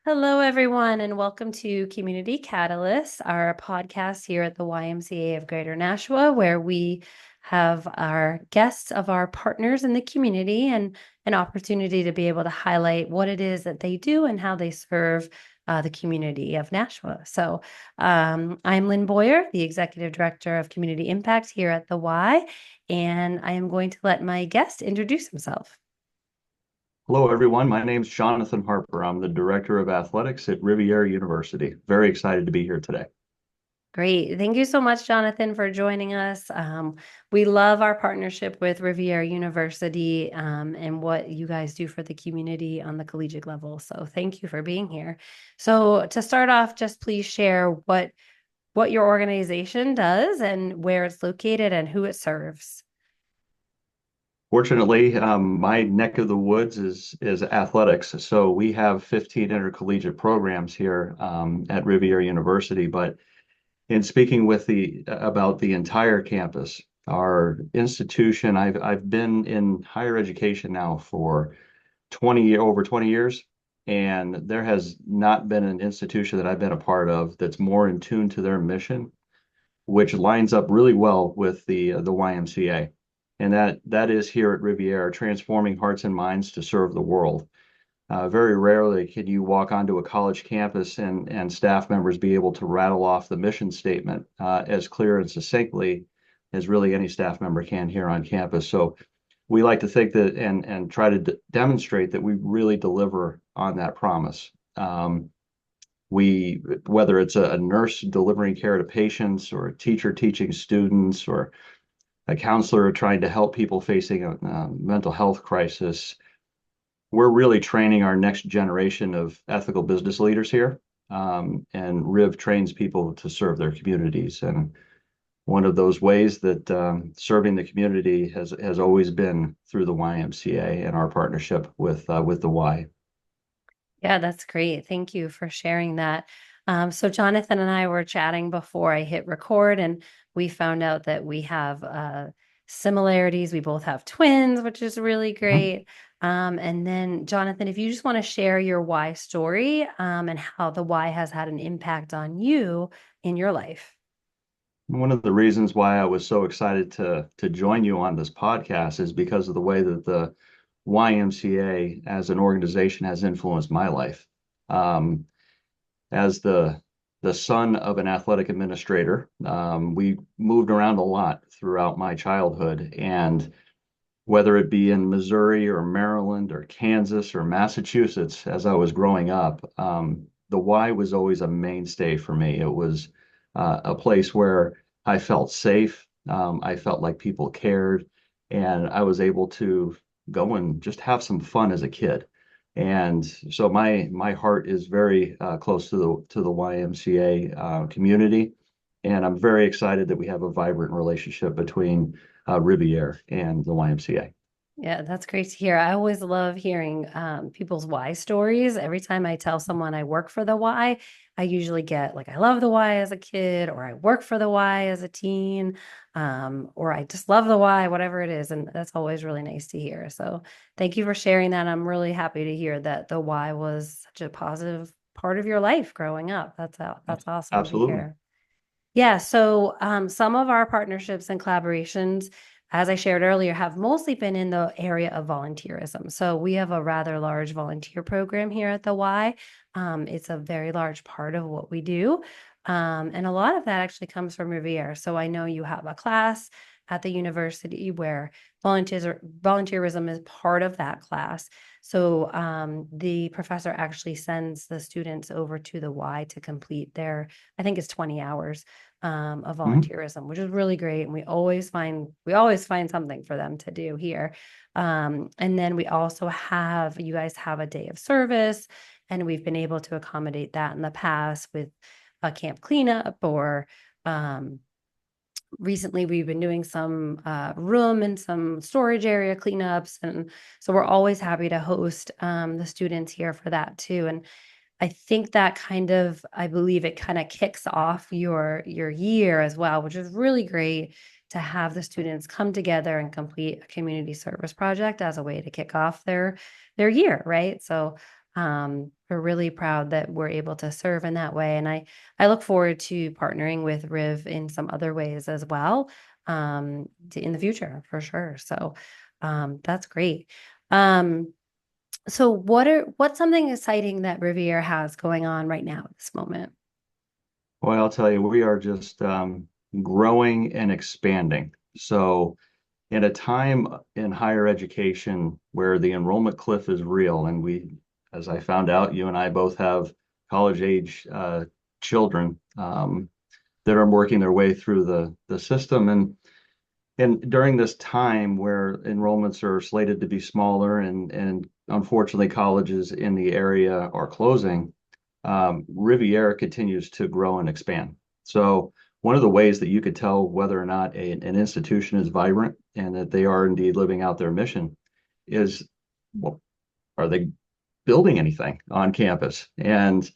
Hello, everyone, and welcome to Community Catalyst, our podcast here at the YMCA of Greater Nashua, where we have our guests of our partners in the community and an opportunity to be able to highlight what it is that they do and how they serve the community of Nashua. So I'm Lynne Boyer, the Executive Director of Community Impact here at the Y, and I am going to let my guest introduce himself. Hello, everyone. My name is Jonathan Harper. I'm the Director of Athletics at Rivier University. Very excited to be here today. Great. Thank you so much, Jonathan, for joining us. We love our partnership with Rivier University and what you guys do for the community on the collegiate level. So thank you for being here. So to start off, just please share what your organization does and where it's located and who it serves. Fortunately, my neck of the woods is athletics. So we have 15 intercollegiate programs here at Rivier University. But in speaking with the about the entire campus, our institution, I've been in higher education now for over 20 years, and there has not been an institution that I've been a part of that's more in tune to their mission, which lines up really well with the YMCA. And that is here at Riviera, transforming hearts and minds to serve the world. Very rarely can you walk onto a college campus and staff members be able to rattle off the mission statement as clear and succinctly as really any staff member can here on campus. So we like to think that and try to demonstrate that we really deliver on that promise. We, whether it's a nurse delivering care to patients, or a teacher teaching students, or a counselor trying to help people facing a mental health crisis, we're really training our next generation of ethical business leaders here. And Riv trains people to serve their communities. And one of those ways that serving the community has always been through the YMCA and our partnership with the Y. Yeah, that's great. Thank you for sharing that. So Jonathan and I were chatting before I hit record, and we found out that we have similarities. We both have twins, which is really Mhm. great. And then, Jonathan, if you just want to share your why story and how the why has had an impact on you in your life. One of the reasons why I was so excited to join you on this podcast is because of the way that the YMCA as an organization has influenced my life. Um, as the son of an athletic administrator, we moved around a lot throughout my childhood, and whether it be in Missouri or Maryland or Kansas or Massachusetts, as I was growing up, the Y was always a mainstay for me. It was a place where I felt safe. I felt like people cared, and I was able to go and just have some fun as a kid. And so my heart is very close to the YMCA community, and I'm very excited that we have a vibrant relationship between Riviere and the YMCA. Yeah, that's great to hear. I always love hearing people's why stories. Every time I tell someone I work for the Y, I usually get like, I love the Y as a kid, or I work for the Y as a teen, or I just love the Y, whatever it is. And that's always really nice to hear. So thank you for sharing that. I'm really happy to hear that the Y was such a positive part of your life growing up. That's awesome to Absolutely. hear. Yeah, so some of our partnerships and collaborations, as I shared earlier, have mostly been in the area of volunteerism. So we have a rather large volunteer program here at the Y. It's a very large part of what we do. And a lot of that actually comes from Riviere. So I know you have a class at the university where volunteerism is part of that class. So the professor actually sends the students over to the Y to complete their, I think it's 20 hours of Mhm. volunteerism, which is really great. And we always find something for them to do here. And then we also have, you guys have a day of service, and we've been able to accommodate that in the past with a camp cleanup, or recently we've been doing some room and some storage area cleanups. And so we're always happy to host the students here for that too. And I think that I believe it kind of kicks off your year as well, which is really great to have the students come together and complete a community service project as a way to kick off their year, right? So we're really proud that we're able to serve in that way. And I look forward to partnering with Riv in some other ways as well, in the future for sure. So, that's great. Um, so what's something exciting that Riviera has going on right now at this moment? Well, I'll tell you, we are just growing and expanding. So, in a time in higher education where the enrollment cliff is real, and as I found out, you and I both have college age children that are working their way through the system, and during this time where enrollments are slated to be smaller, and unfortunately colleges in the area are closing, Riviera continues to grow and expand. So one of the ways that you could tell whether or not an institution is vibrant and that they are indeed living out their mission is, well, are they building anything on campus? And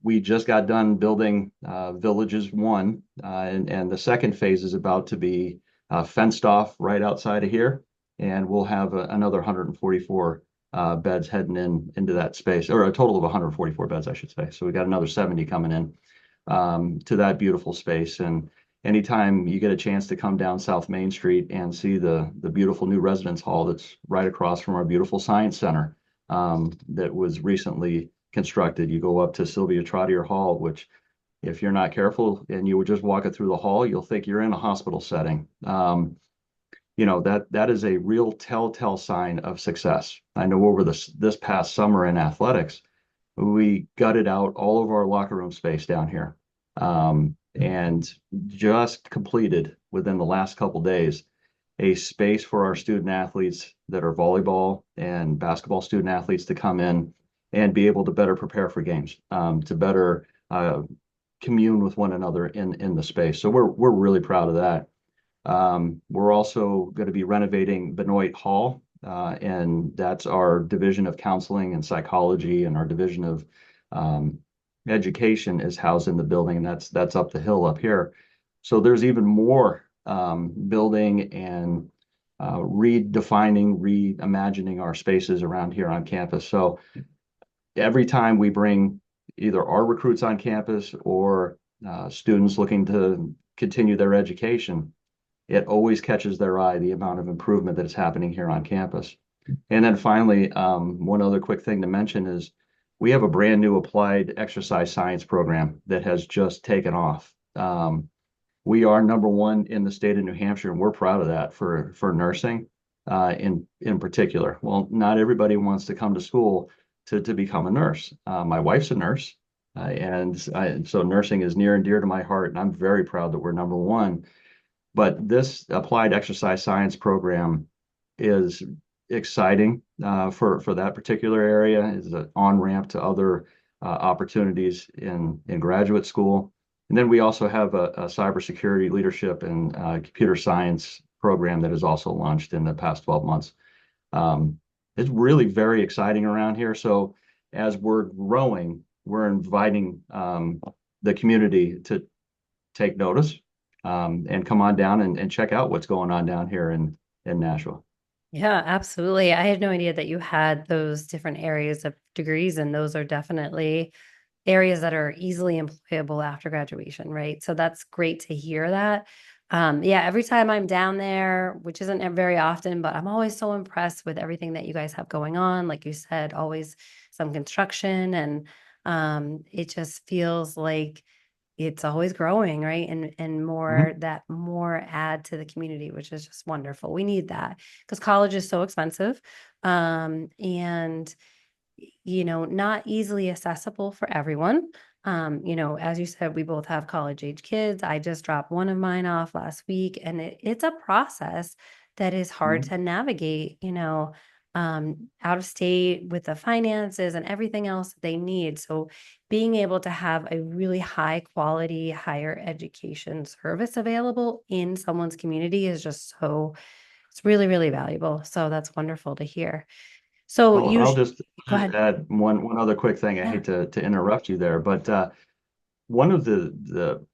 we just got done building Villages 1, and the second phase is about to be fenced off right outside of here. And we'll have another 144 beds heading into that space, or a total of 144 beds, I should say. So we got another 70 coming in to that beautiful space. And anytime you get a chance to come down South Main Street and see the beautiful new residence hall that's right across from our beautiful science center that was recently constructed, you go up to Sylvia Trottier Hall, which, if you're not careful and you were just walking through the hall, you'll think you're in a hospital setting. That is a real telltale sign of success. I know over this past summer in athletics, we gutted out all of our locker room space down here, and just completed within the last couple days a space for our student athletes that are volleyball and basketball student athletes to come in and be able to better prepare for games, to better commune with one another in the space. So we're really proud of that. We're also going to be renovating Benoit Hall, and that's our division of counseling and psychology, and our division of education is housed in the building, and that's up the hill up here. So there's even more building and redefining, reimagining our spaces around here on campus. So every time we bring either our recruits on campus or students looking to continue their education, it always catches their eye, the amount of improvement that is happening here on campus. And then finally, one other quick thing to mention is we have a brand new applied exercise science program that has just taken off. We are #1 in the state of New Hampshire, and we're proud of that for nursing in particular. Well, not everybody wants to come to school to become a nurse. My wife's a nurse, so nursing is near and dear to my heart, and I'm very proud that we're #1. But this applied exercise science program is exciting for that particular area. Is an on-ramp to other opportunities in graduate school. And then we also have a cybersecurity leadership and computer science program that has also launched in the past 12 months. It's really very exciting around here. So as we're growing, we're inviting the community to take notice and come on down and check out what's going on down here in Nashua. Yeah, absolutely. I had no idea that you had those different areas of degrees, and those are definitely areas that are easily employable after graduation, right? So that's great to hear that. Yeah, every time I'm down there, which isn't very often, but I'm always so impressed with everything that you guys have going on. Like you said, always some construction, and it just feels like it's always growing, right? And more Mhm. that more add to the community, which is just wonderful. We need that because college is so expensive. And not easily accessible for everyone. As you said, we both have college age kids. I just dropped one of mine off last week, and it's a process that is hard Mhm. to navigate, out of state with the finances and everything else that they need. So being able to have a really high quality higher education service available in someone's community is just it's really, really valuable. So that's wonderful to hear. So Well, you, I'll just go just ahead. add one other quick thing. I Yeah. hate to interrupt you there, but one of the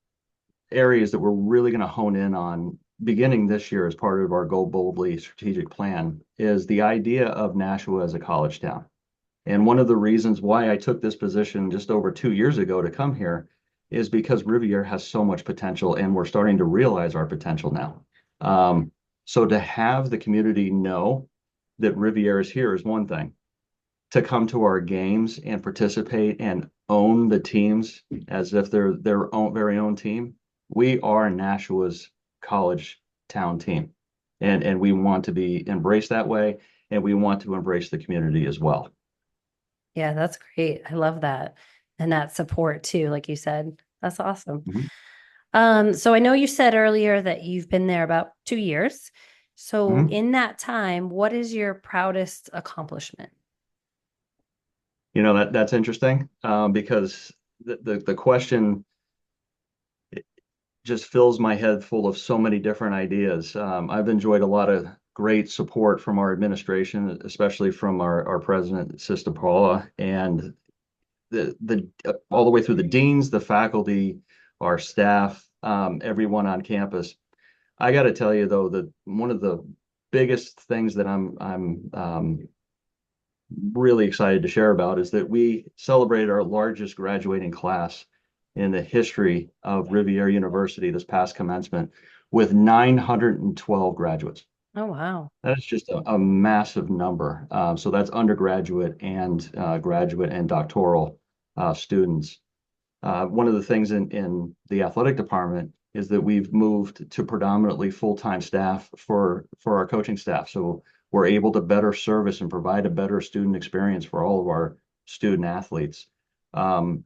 areas that we're really going to hone in on beginning this year as part of our Go Boldly strategic plan is the idea of Nashua as a college town. And one of the reasons why I took this position just over 2 years ago to come here is because Rivier has so much potential, and we're starting to realize our potential now. So to have the community know that Rivier is here is one thing. To come to our games and participate and own the teams as if they're their own very own team. We are Nashua's college town team. And we want to be embraced that way, and we want to embrace the community as well. Yeah, that's great. I love that. And that support too, like you said. That's awesome. Mhm. So I know you said earlier that you've been there about 2 years. So Mhm. in that time, what is your proudest accomplishment? That's interesting, because the question just fills my head full of so many different ideas. I've enjoyed a lot of great support from our administration, especially from our president, Sister Paula, and the all the way through the deans, the faculty, our staff, everyone on campus. I got to tell you though that one of the biggest things that I'm really excited to share about is that we celebrated our largest graduating class in the history of Rivier University this past commencement with 912 graduates. Oh, wow. That is just a massive number. So that's undergraduate and graduate and doctoral students. One of the things in the athletic department is that we've moved to predominantly full-time staff for our coaching staff. So we're able to better service and provide a better student experience for all of our student athletes. Um,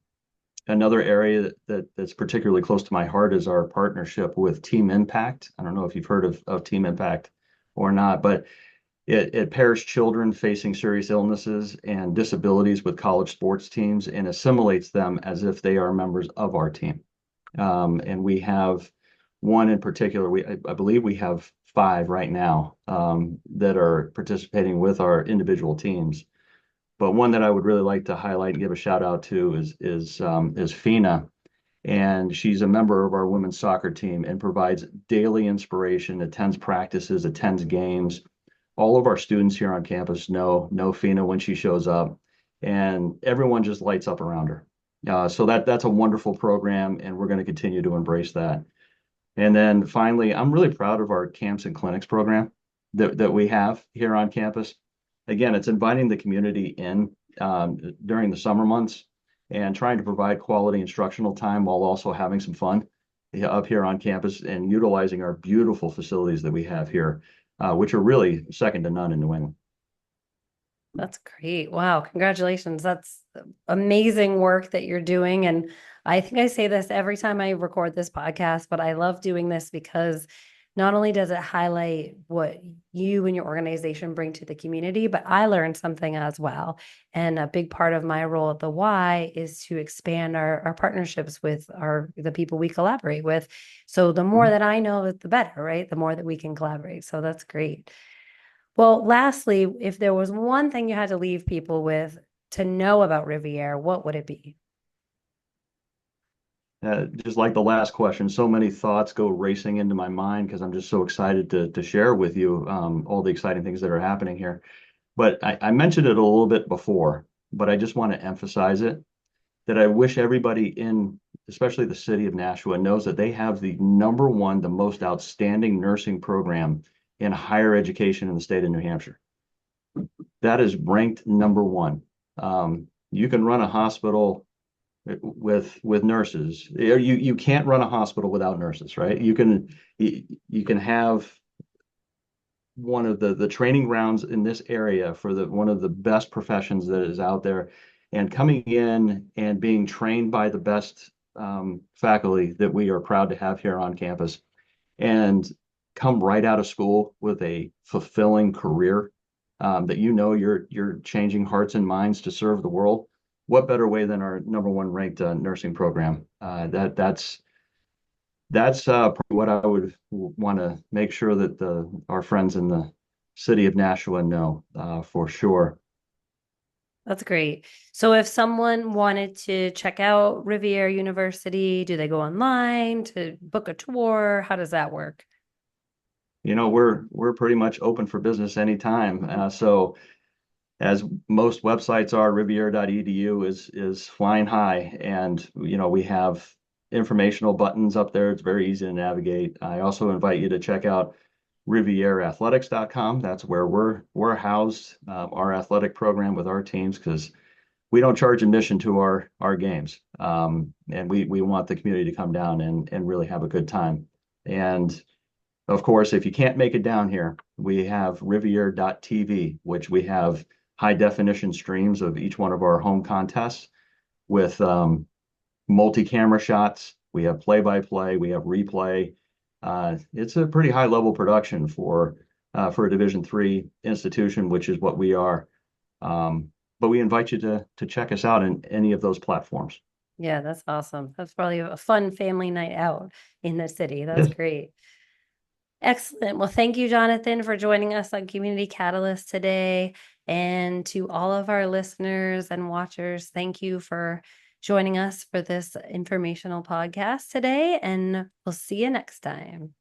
Another area that's particularly close to my heart is our partnership with Team Impact. I don't know if you've heard of Team Impact or not, but it pairs children facing serious illnesses and disabilities with college sports teams and assimilates them as if they are members of our team. And we have one in particular. I believe we have five right now, that are participating with our individual teams. But one that I would really like to highlight and give a shout out to is Fina, and she's a member of our women's soccer team and provides daily inspiration, attends practices, attends games. All of our students here on campus know Fina when she shows up, and everyone just lights up around her. So that's a wonderful program, and we're going to continue to embrace that. And then finally, I'm really proud of our camps and clinics program that we have here on campus. Again, it's inviting the community in during the summer months and trying to provide quality instructional time while also having some fun up here on campus and utilizing our beautiful facilities that we have here, which are really second to none in New England. That's great. Wow. Congratulations. That's amazing work that you're doing. And I think I say this every time I record this podcast, but I love doing this because not only does it highlight what you and your organization bring to the community, but I learned something as well. And a big part of my role at the Y is to expand our partnerships with the people we collaborate with. So the more Mhm. that I know, the better, right? The more that we can collaborate. So that's great. Well, lastly, if there was one thing you had to leave people with to know about Riviera, what would it be? Just like the last question, so many thoughts go racing into my mind because I'm just so excited to share with you all the exciting things that are happening here. But I mentioned it a little bit before, but I just want to emphasize it that I wish everybody in, especially the city of Nashua, knows that they have the number one, the most outstanding nursing program in higher education in the state of New Hampshire. That is ranked number one. You can run a hospital with nurses. You can't run a hospital without nurses, right? You can have one of the training grounds in this area for the one of the best professions that is out there, and coming in and being trained by the best faculty that we are proud to have here on campus, and come right out of school with a fulfilling career, that you're changing hearts and minds to serve the world. What better way than our number one ranked nursing program? That's probably what I would want to make sure that our friends in the city of Nashua know, for sure. That's great. So if someone wanted to check out Rivier University, do they go online to book a tour? How does that work? We're pretty much open for business anytime. So as most websites are, rivier.edu is flying high, and we have informational buttons up there. It's very easy to navigate. I also invite you to check out rivierathletics.com. That's where we're housed, our athletic program with our teams, because we don't charge admission to our games, and we want the community to come down and really have a good time. And of course, if you can't make it down here, we have rivier.tv, which we have high definition streams of each one of our home contests with multi-camera shots. We have play-by-play, we have replay. It's a pretty high level production for a Division III institution, which is what we are. But we invite you to check us out in any of those platforms. Yeah, that's awesome. That's probably a fun family night out in the city. That's Yes. great. Excellent. Well, thank you, Jonathan, for joining us on Community Catalyst today. And to all of our listeners and watchers, thank you for joining us for this informational podcast today. And we'll see you next time.